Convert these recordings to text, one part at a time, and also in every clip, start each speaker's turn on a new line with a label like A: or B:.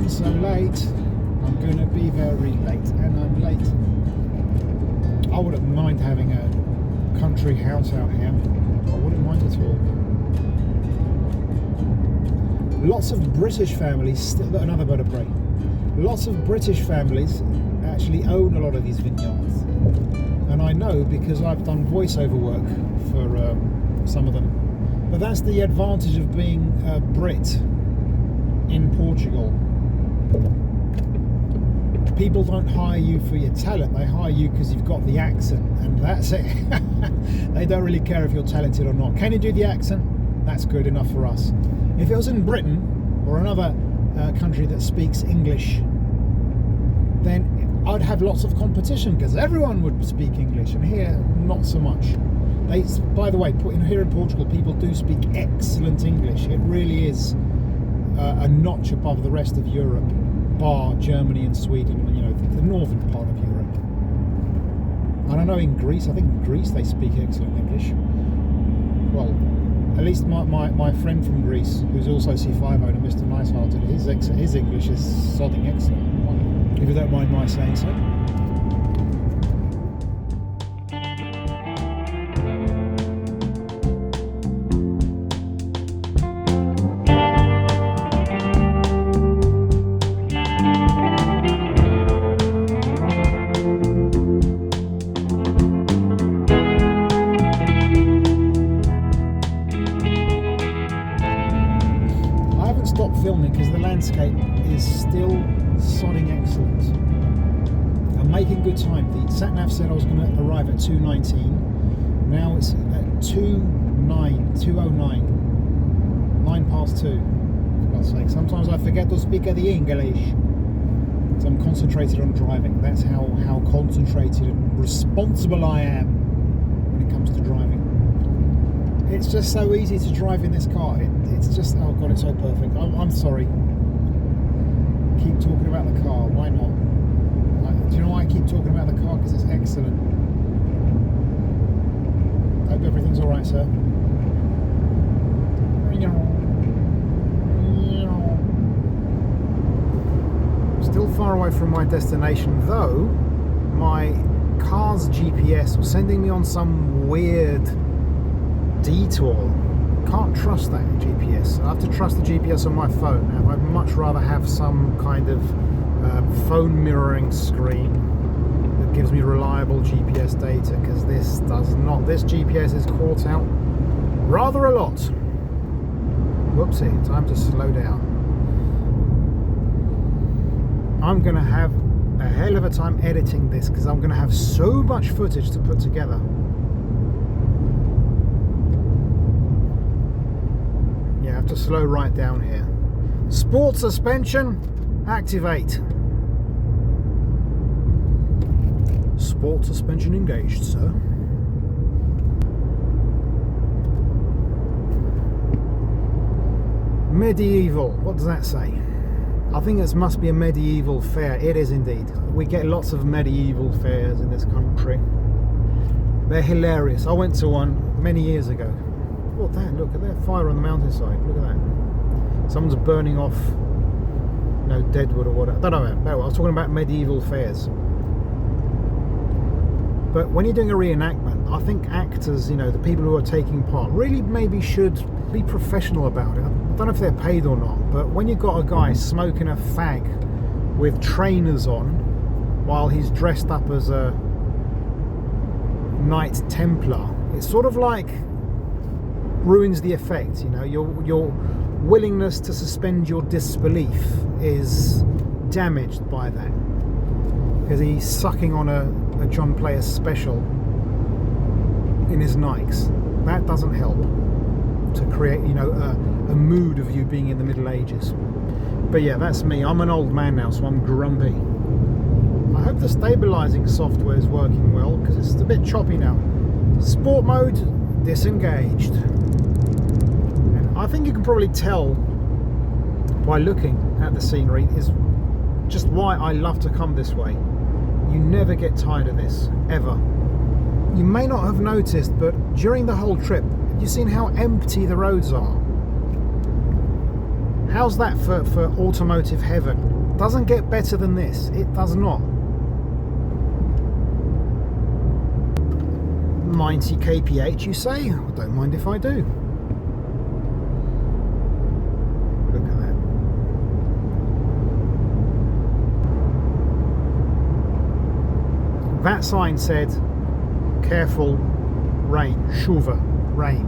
A: run so late. I'm gonna be very late, and I'm late. I wouldn't mind having a country house out here. I wouldn't mind at all. Lots of British families, still another bird of prey. Lots of British families actually own a lot of these vineyards, and I know because I've done voiceover work for some of them. But that's the advantage of being a Brit in Portugal. People don't hire you for your talent, they hire you because you've got the accent, and that's it. They don't really care if you're talented or not. Can you do the accent? That's good enough for us. If it was in Britain or another country that speaks English, then I'd have lots of competition because everyone would speak English, and here not so much. By the way, here in Portugal, people do speak excellent English. It really is a notch above the rest of Europe, bar Germany and Sweden, you know, the northern part of Europe. And I know in Greece, I think in Greece they speak excellent English. Well, at least my friend from Greece, who's also C5 owner, Mr. Nicehearted, his English is sodding excellent, if you don't mind my saying so. Filming because the landscape is still sodding excellent. I'm making good time. The sat-nav said I was going to arrive at 2:19. Now it's at 2:09, 9 past 2. For God's sake, sometimes I forget to speak the English. So I'm concentrated on driving. That's how concentrated and responsible I am when it comes to driving. It's just so easy to drive in this car. It's just, oh God, it's so perfect. I'm sorry. Keep talking about the car. Why not? Do you know why I keep talking about the car? Because it's excellent. Hope everything's all right, sir. Still far away from my destination, though. My car's GPS was sending me on some weird detour. Can't trust that GPS. I have to trust the GPS on my phone. I'd much rather have some kind of phone mirroring screen that gives me reliable GPS data, because this does not. This GPS is caught out rather a lot. Whoopsie, time to slow down. I'm going to have a hell of a time editing this because I'm going to have so much footage to put together. Yeah, I have to slow right down here. Sport suspension, activate. Sport suspension engaged, sir. Medieval, what does that say? I think this must be a medieval fair. It is indeed. We get lots of medieval fairs in this country. They're hilarious. I went to one many years ago. Oh damn, look at that fire on the mountainside. Look at that. Someone's burning off, you know, deadwood or whatever. I don't know. No, I was talking about medieval fairs. But when you're doing a reenactment, I think actors, you know, the people who are taking part, really maybe should be professional about it. I don't know if they're paid or not, but when you've got a guy smoking a fag with trainers on while he's dressed up as a Knight Templar, it sort of like ruins the effect, you know. Your willingness to suspend your disbelief is damaged by that, because he's sucking on a John Player special in his Nikes. That doesn't help to create, you know, a mood of you being in the Middle Ages. But yeah, that's me. I'm an old man now, so I'm grumpy. I hope the stabilizing software is working well, because it's a bit choppy now. Sport mode disengaged. And I think you can probably tell by looking at the scenery is just why I love to come this way. You never get tired of this, ever. You may not have noticed, but during the whole trip, have you seen how empty the roads are? How's that for automotive heaven? Doesn't get better than this. It does not. 90 kph, you say? I don't mind if I do. Look at that. That sign said, careful, rain, chuva, rain.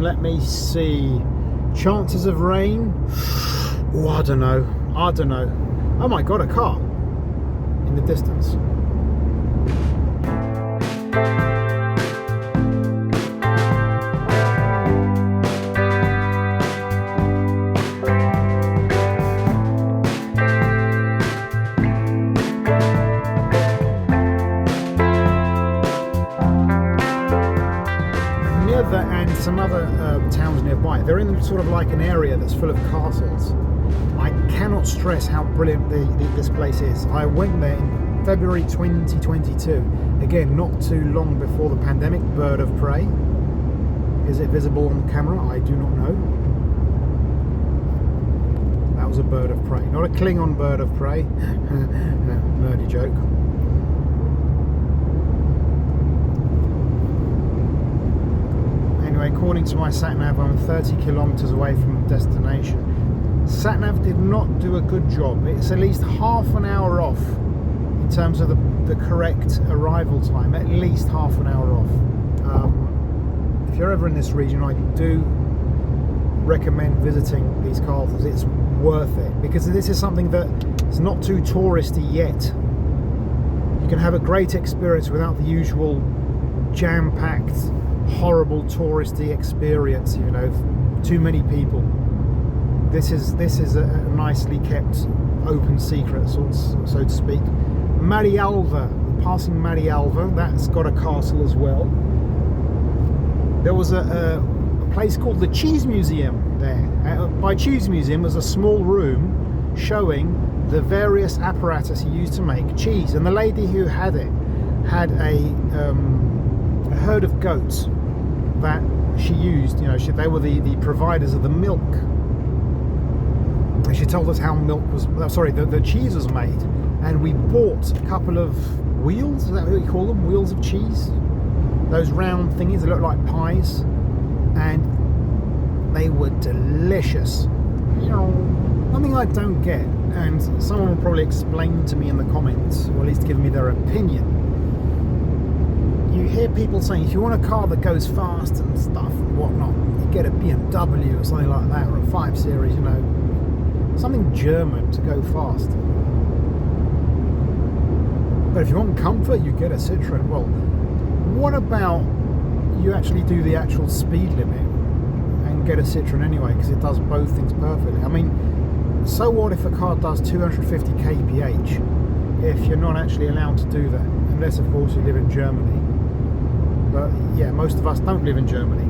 A: Let me see. Chances of rain? Oh, I don't know. Oh my god, a car in the distance. And some other towns nearby, they're in sort of like an area that's full of castles. I cannot stress how brilliant this place is. I went there in February 2022, again not too long before the pandemic. Bird of prey. Is it visible on camera? I do not know. That was a bird of prey, not a Klingon bird of prey. Nerdy joke. According to my sat-nav, I'm 30 kilometers away from the destination. Sat-nav did not do a good job. It's at least half an hour off in terms of the correct arrival time. At least half an hour off. If you're ever in this region, I do recommend visiting these castles. It's worth it because this is something that is not too touristy yet. You can have a great experience without the usual jam-packed, horrible touristy experience, you know, too many people. This is a nicely kept open secret, so to speak. Marialva, passing Marialva, that's got a castle as well. There was a place called the Cheese Museum there. By Cheese Museum was a small room showing the various apparatus used to make cheese, and the lady who had it had a herd of goats that she used. You know, they were the providers of the milk. And she told us how milk was, the cheese was made. And we bought a couple of wheels, is that what you call them? Wheels of cheese? Those round thingies that look like pies. And they were delicious. You know, something I don't get, and someone will probably explain to me in the comments, or at least give me their opinion. You hear people saying if you want a car that goes fast and stuff and whatnot, you get a BMW or something like that, or a 5 Series, you know, something German to go fast. But if you want comfort, you get a Citroen. Well, what about you actually do the actual speed limit and get a Citroen anyway, because it does both things perfectly? I mean, so what if a car does 250 kph if you're not actually allowed to do that? Unless, of course, you live in Germany. But yeah, most of us don't live in Germany.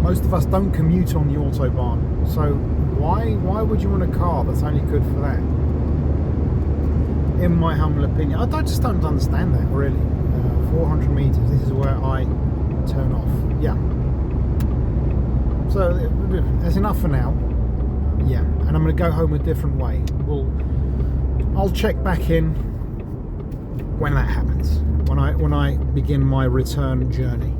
A: Most of us don't commute on the Autobahn. So why would you want a car that's only good for that? In my humble opinion, I just don't understand that, really. 400 meters, this is where I turn off. Yeah. So that's enough for now. Yeah, and I'm going to go home a different way. I'll check back in when that happens. When I begin my return journey.